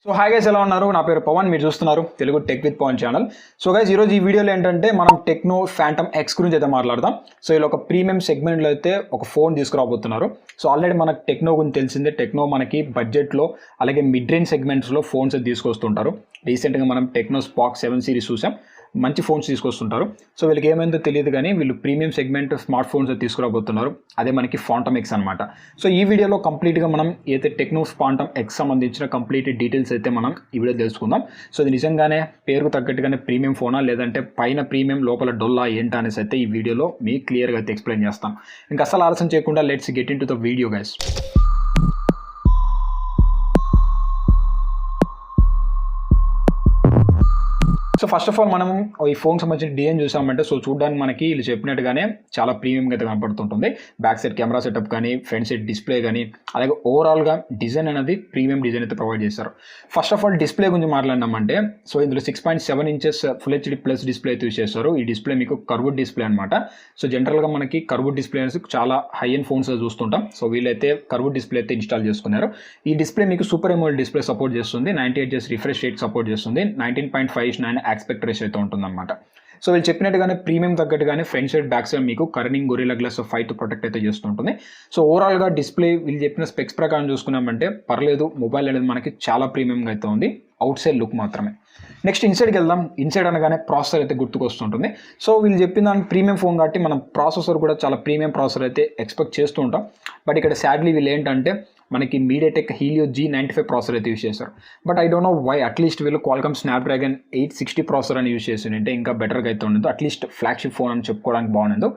So hi guys, ఎలా ఉన్నారు? నా పేరు పవన్, మీరు చూస్తున్నారు Telugu tech with Pavan channel. So guys, ఈరోజు ఈ వీడియోలో ఏంటంటే మనం టెక్నో ఫ్యాంటమ్ ఎక్స్ గురించి అయితే మాట్లాడదాం. సో ఇలా ఒక ప్రీమియం సెగ్మెంట్లో అయితే ఒక ఫోన్ తీసుకురాబోతున్నారు. సో ఆల్రెడీ మనకు టెక్నో గురించి తెలిసిందే. టెక్నో మనకి బడ్జెట్లో అలాగే మిడ్ రేంజ్ సెగ్మెంట్స్లో ఫోన్స్ అయితే తీసుకొస్తుంటారు. రీసెంట్గా మనం టెక్నో స్పాక్ 7 సిరీస్ చూసాం, మంచి ఫోన్స్ తీసుకొస్తుంటారు. సో వీళ్ళకి ఏమైందో తెలియదు కానీ వీళ్ళు ప్రీమియం సెగ్మెంట్ స్మార్ట్ ఫోన్స్ తీసుకురాబోతున్నారు. అదే మనకి ఫాంటమ్ ఎక్స్ అనమాట. సో ఈ వీడియోలో కంప్లీట్గా మనం అయితే టెక్నో ఫాంటమ్ ఎక్స్ సంబంధించిన కంప్లీట్ డీటెయిల్స్ అయితే మనం ఈ వీడియో తెలుసుకుందాం. సో ఇది నిజంగానే పేరుకు తగ్గట్టుగానే ప్రీమియం ఫోనా, లేదంటే పైన ప్రీమియం లోపల డొల్లా ఏంటా అనేసి అయితే ఈ వీడియోలో మీకు క్లియర్గా అయితే ఎక్స్ప్లెయిన్ చేస్తాం. ఇంకా అసలు ఆలస్యం చేయకుండా let's get in to the video guys. So first of all మనం ఈ ఫోన్ సంబంధించిన డిజైన్ చూసామంటే, సో చూడడానికి మనకి వీళ్ళు చెప్పినట్టుగానే చాలా ప్రీమియంగా అయితే కనపడుతుంటుంది. బ్యాక్ సైడ్ కెమెరా సెటప్ కానీ, ఫ్రంట్ సైడ్ డిస్ప్లే కానీ, అలాగే ఓవరాల్గా డిజైన్ అనేది ప్రీమియం డిజైన్ అయితే ప్రొవైడ్ చేస్తారు. ఫస్ట్ ఆఫ్ ఆల్ డిస్ప్లే గురించి మాట్లాడినామంటే, సో ఇందులో 6.7 inches full HD plus display అయితే యూస్ చేస్తారు. ఈ డిస్ప్లే మీకు కర్వ్డ్ డిస్ప్లే అనమాట. సో జనరల్గా మనకి కర్వ్డ్ డిస్ప్లే అనేది చాలా హై ఎండ్ ఫోన్స్ చూస్తుంటాం. సో వీళ్ళైతే కర్వ్డ్ డిస్ప్లే అయితే ఇన్స్టాల్ చేసుకున్నారు. ఈ డిస్ప్లే మీకు సూపర్ ఎమోల్డ్ డిస్ప్లే సపోర్ట్ చేస్తుంది, 98 Hz రిఫ్రెష్ రేట్ సపోర్ట్ చేస్తుంది, 19.59 ఆస్పెక్ట్ రేషియో అయితే ఉంటుందన్నమాట. సో వీళ్ళు చెప్పినట్టుగానే ప్రీమియం తగ్గట్టుగానే ఫ్రంట్ సైడ్ బ్యాక్ సైడ్ మీకు కర్నింగ్ గొరిల్లా గ్లాస్ 5 తో ప్రొటెక్ట్ అయితే చేస్తుంటుంది. సో ఓవరాల్గా డిస్ప్లే వీళ్ళు చెప్పిన స్పెక్స్ ప్రకారం చూసుకున్నామంటే పర్లేదు, మొబైల్ అనేది మనకి చాలా ప్రీమియంగా అయితే ఉంది. అవుట్ సైడ్ లుక్ మాత్రమే. నెక్స్ట్ ఇన్సైడ్కి వెళ్దాం. ఇన్సైడ్ అనగానే ప్రాసెసర్ అయితే గుర్తుకొస్తుంటుంది. సో వీళ్ళు చెప్పిన దాని ప్రీమియం ఫోన్ కాబట్టి మనం ప్రాసెసర్ కూడా చాలా ప్రీమియం ప్రాసెసర్ అయితే ఎక్స్పెక్ట్ చేస్తూ ఉంటాం. బట్ ఇక్కడ సాడ్లీ వీళ్ళు ఏంటంటే మనకి MediaTek Helio G95 ప్రాసెసర్ అయితే యూస్ చేస్తారు. But I don't know why. At least వీళ్ళు Qualcomm Snapdragon 860 ప్రాసెసర్ అని యూస్ చేస్తుంటే ఇంకా బెటర్గా అయితే ఉండదు. అట్లీస్ట్ ఫ్లాగ్షిప్ ఫోన్ అని చెప్పుకోవడానికి బాగుండదు.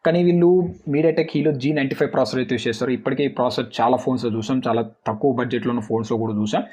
కానీ వీళ్ళు MediaTek Helio G95 ప్రాసెసర్ అయితే యూస్ చేస్తారు. ఇప్పటికే ఈ ప్రాసెసర్ చాలా ఫోన్స్లో చూసాం, చాలా తక్కువ బడ్జెట్లో ఉన్న ఫోన్స్లో కూడా చూసాం.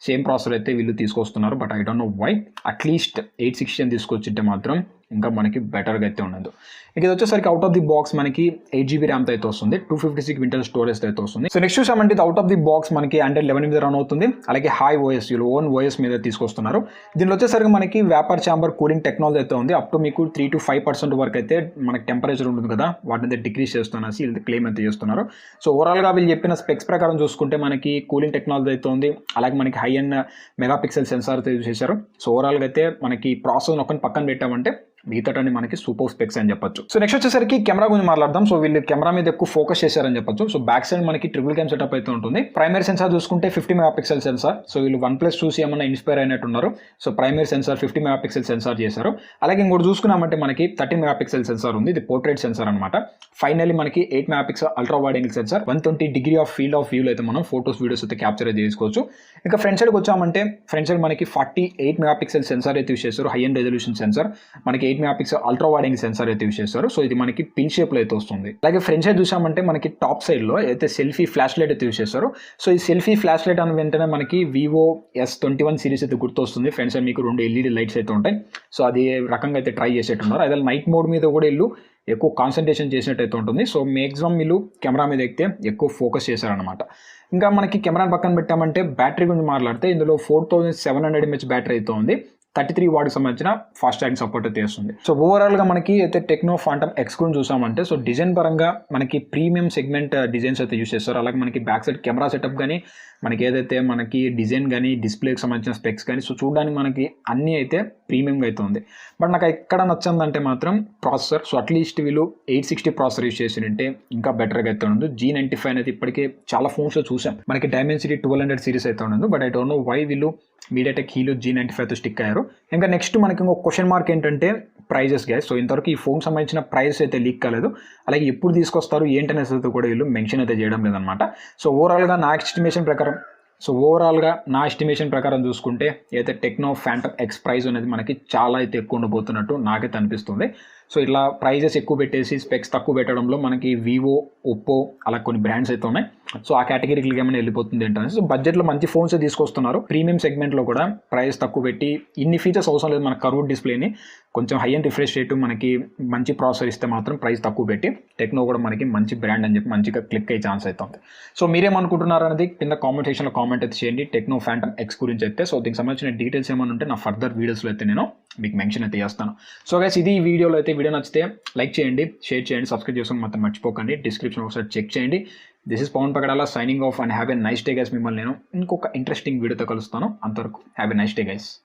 సేమ్ ప్రాసెసర్ అయితే వీళ్ళు తీసుకొస్తున్నారు. But I don't know why. At least 860 అని తీసుకొచ్చింటే మాత్రం ఇంకా మనకి బెటర్గా అయితే ఉండదు. ఇక ఇది వచ్చేసరికి అవుట్ ఆఫ్ ది బాక్స్ మనకి 8GB ర్యామ్ అయితే వస్తుంది, 256 ఇంటర్నల్ స్టోరేజ్ అయితే వస్తుంది. సో నెక్స్ట్ చూసామంటే అవుట్ ఆఫ్ ది బాక్స్ మనకి Android 11 మీద రన్ అవుతుంది. అలాగే హై ఓఎస్, వీళ్ళు ఓన్ ఓఎస్ మీద తీసుకొస్తున్నారు. దీనిలో వచ్చేసరికి మనకి వేపర్ ఛాంబర్ కూలింగ్ టెక్నాలజీ అయితే ఉంది. అప్ టు మీకు 3 to 5% వరకు అయితే మనకి టెంపరేచర్ ఉంటుంది కదా, వాటిని అయితే డిక్రీస్ చేస్తున్నారు, వీళ్ళు క్లెయిమ్ అయితే చేస్తున్నారు. సో ఓవరాల్గా వీళ్ళు చెప్పిన స్పెక్స్ ప్రకారం చూసుకుంటే మనకి కూలింగ్ టెక్నాలజీ అయితే ఉంది. అలాగే మనకి హై అండ్ మెగాపిక్సెల్ సెన్సార్ అయితే యూజ్ చేశారు. సో ఓవరాల్గా అయితే మనకి ప్రాసెసర్ ఒకటి పక్కన పెట్టామంటే మిగతాటని మనకి సూపర్ స్పెక్స్ అని చెప్పొచ్చు. సో నెక్స్ట్ వచ్చేసరికి కెమెరా గురించి మాట్లాడదాం. సో వీళ్ళు కెమెరా మీద ఎక్కువ ఫోకస్ చేశారని చెప్పొచ్చు. సో బ్యాక్ సైడ్ మనకి ట్రిపుల్ క్యామ్ సెటప్ అయితే ఉంటుంది. ప్రైమరీ సెన్సార్ చూసుకుంటే 50 మెగాపిక్సెల్ సెన్సార్. సో వీళ్ళు OnePlus చూసి ఏమన్నా ఇన్స్పైర్ అయినట్టున్నారు. So primary sensor 50 megapixel sensor చేశారు. అలాగే ఇంకోటి చూసుకున్నామంటే మనకి 13 మెగాపిక్సెల్ సెన్సార్ ఉంది. ఇది పోర్ట్రేట్ సెన్సార్ అనమాట. ఫైనల్లీ మనకి 8 megapixel ultra wide angle censor, 120 degree of field of view అయితే మనం ఫోటోస్ వీడియోస్ అయితే క్యాప్చర్ అయితే చేసుకోవచ్చు. ఇంకా ఫ్రంట్ సైడ్కి వచ్చామంటే ఫ్రంట్ సైడ్ మనకి 48 మెగాపిక్సెల్ సెన్సార్ అయితే యూస్ చేస్తారు, హై అండ్ రెజల్యూషన్ సెన్సార్. మనకి 8 megapixel ultra wide angle censor అయితే యూస్ చేస్తారు. సో ఇది మనకి పిన్ షేప్ లో అయితే వస్తుంది. అలాగే ఫ్రంట్ సైడ్ చూసామంటే మనకి టాప్ సైడ్ లో అయితే సెల్ఫీ ఫ్లాష్ లైట్ అయితే యూస్ చేస్తారు. సో ఈ సెల్ఫీ ఫ్లాష్ లైట్ అని వెంటనే మనకి Vivo S21 సిరీస్ అయితే గుర్తొస్తుంది. ఫ్రంట్ సైడ్ మీకు 2 LED లైట్స్ అయితే ఉంటాయి. సో అది రకంగా అయితే ట్రై చేసేట్టున్నారు. అదే నైట్ మోడ్ మీద కూడా వీళ్ళు ఎక్కువ కాన్సన్ట్రేషన్ చేసినట్టయితే ఉంటుంది. సో మ్యాక్సిమం వీళ్ళు కెమెరా మీద ఎక్కితే ఎక్కువ ఫోకస్ చేశారనమాట. ఇంకా మనకి కెమెరాని పక్కన పెట్టామంటే బ్యాటరీ గురించి మాట్లాడితే ఇందులో 4700 mAh బ్యాటరీ అయితే ఉంది. 33 వాట్కి సంబంధించిన ఫాస్ట్ ఛార్జింగ్ సపోర్ట్ అయితే చేస్తుంది. సో ఓవరాల్గా మనకి అయితే టెక్నో ఫాంటమ్ ఎక్స్ గురించి చూసామంటే, సో డిజైన్ పరంగా మనకి ప్రీమియం సెగ్మెంట్ డిజైన్స్ అయితే యూస్ చేస్తారు. అలాగే మనకి బ్యాక్ సైడ్ కెమెరా సెటప్ కానీ, మనకి ఏదైతే మనకి డిజైన్ కానీ, డిస్ప్లేకి సంబంధించిన స్పెక్స్ కానీ, సో చూడడానికి మనకి అన్నీ అయితే ప్రీమియంగా అయితే ఉంది. బట్ నాకు ఎక్కడ నచ్చిందంటే మాత్రం ప్రాసెసర్. సో అట్లీస్ట్ వీళ్ళు 860 ప్రాసెసర్ యూస్ చేసింటే ఇంకా బెటర్గా అయితే ఉండదు. G95 అనేది ఇప్పటికే చాలా ఫోన్స్లో చూసాం. మనకి Dimensity 1200 సిరీస్ అయితే ఉండదు. But I don't know why వీళ్ళు MediaTek Helio G95 తో స్టిక్ అయ్యారు. ఇంకా నెక్స్ట్ మనకి ఇంకొక క్వశ్చన్ మార్క్ ఏంటంటే ప్రైజెస్ గైస్. సో ఇంతవరకు ఈ ఫోన్ సంబంధించిన ప్రైస్ అయితే లీక్ కాలేదు. అలాగే ఎప్పుడు తీసుకొస్తారు ఏంటనేసి కూడా వీళ్ళు మెన్షన్ అయితే చేయడం లేదనమాట. సో ఓవరాల్గా నా ఎస్టిమేషన్ ప్రకారం చూసుకుంటే అయితే టెక్నో ఫ్యాంటమ్ ఎక్స్ ప్రైస్ అనేది మనకి చాలా అయితే ఎక్కువ ఉండబోతున్నట్టు నాకైతే అనిపిస్తుంది. సో ఇట్లా ప్రైజెస్ ఎక్కువ పెట్టేసి స్పెక్స్ తక్కువ పెట్టడంలో మనకి Vivo, Oppo అలా కొన్ని బ్రాండ్స్ అయితే ఉన్నాయి. సో ఆ కేటగిరీకి ఏమైనా వెళ్ళిపోతుంది ఏంటంటే, సో బడ్జెట్లో మంచి ఫోన్స్ తీసుకొస్తున్నారు. ప్రీమియం సెగ్మెంట్లో కూడా ప్రైస్ తక్కువ పెట్టి ఇన్ని ఫీచర్స్ అవసరం లేదు. మన కర్వ్డ్ డిస్ప్లేని కొంచెం హై అండ్ రిఫ్రెష్ రేటు మనకి మంచి ప్రాసెసర్ ఇస్తే మాత్రం ప్రైస్ తక్కువ పెట్టి టెక్నో కూడా మనకి మంచి బ్రాండ్ అని చెప్పి మంచిగా క్లిక్ అయ్యే ఛాన్స్ అయితే ఉంది. సో మీరేమనుకుంటున్నారు అనేది కింద కామెంట్ సెక్షన్లో కామెంట్ అయితే చేయండి టెక్నో ఫ్యాంటమ్ ఎక్స్ గురించి అయితే. సో దీనికి సంబంధించిన డీటెయిల్స్ ఏమైనా ఉంటే నా ఫర్దర్ వీడియోస్లో అయితే నేను మీకు మెన్షన్ అయితే చేస్తాను. సో గైస్, ఇది ఈ వీడియోలో అయితే. వీడియో నచ్చితే లైక్ చేయండి, షేర్ చేయండి, సబ్స్క్రైబ్ చేసుకొని మాత్రం మర్చిపోకండి. డిస్క్రిప్షన్ ఒకసారి చెక్ చేయండి. This is Pavan Pagadala signing off and have a nice day guys. మిమ్మల్ని నేను ఇంకొక ఇంట్రెస్టింగ్ వీడియోతో కలుస్తాను. అంతవరకు have a nice day guys.